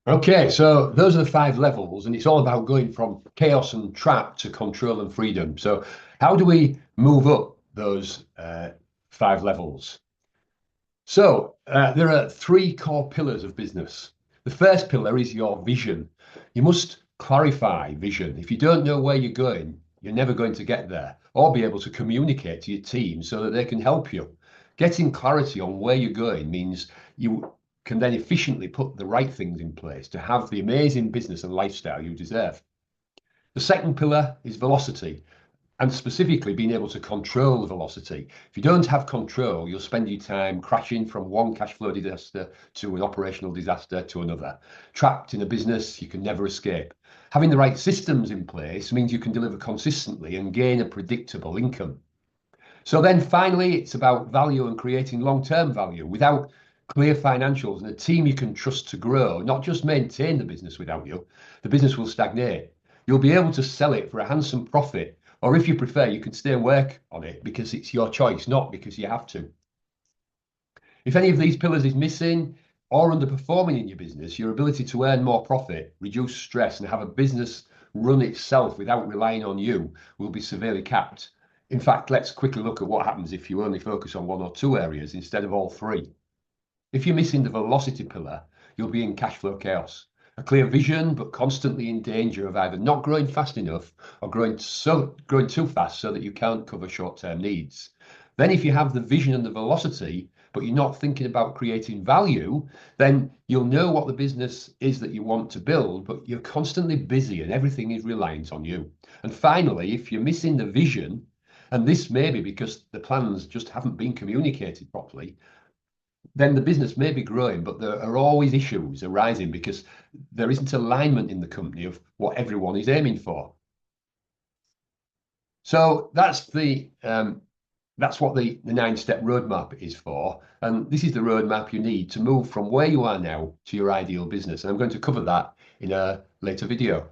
Okay, so those are the five levels, and it's all about going from chaos and trap to control and freedom. So, how do we move up those five levels? So, there are three core pillars of business. The first pillar is your vision. You must clarify vision. If you don't know where you're going, you're never going to get there or be able to communicate to your team so that they can help you. Getting clarity on where you're going means you can then efficiently put the right things in place to have the amazing business and lifestyle you deserve. The second pillar is velocity, and specifically being able to control the velocity. If you don't have control, you'll spend your time crashing from one cash flow disaster to an operational disaster to another. Trapped in a business you can never escape. Having the right systems in place means you can deliver consistently and gain a predictable income. So then finally, it's about value and creating long-term value. Without clear financials and a team you can trust to grow, not just maintain the business without you, the business will stagnate. You'll be able to sell it for a handsome profit, or if you prefer, you can stay and work on it because it's your choice, not because you have to. If any of these pillars is missing or underperforming in your business, your ability to earn more profit, reduce stress, and have a business run itself without relying on you will be severely capped. In fact, let's quickly look at what happens if you only focus on one or two areas instead of all three. If you're missing the velocity pillar, you'll be in cash flow chaos. A clear vision, but constantly in danger of either not growing fast enough or growing too fast so that you can't cover short-term needs. Then if you have the vision and the velocity, but you're not thinking about creating value, then you'll know what the business is that you want to build, but you're constantly busy and everything is reliant on you. And finally, if you're missing the vision, and this may be because the plans just haven't been communicated properly, then the business may be growing, but there are always issues arising because there isn't alignment in the company of what everyone is aiming for. So that's what the nine-step roadmap is for. And this is the roadmap you need to move from where you are now to your ideal business. And I'm going to cover that in a later video.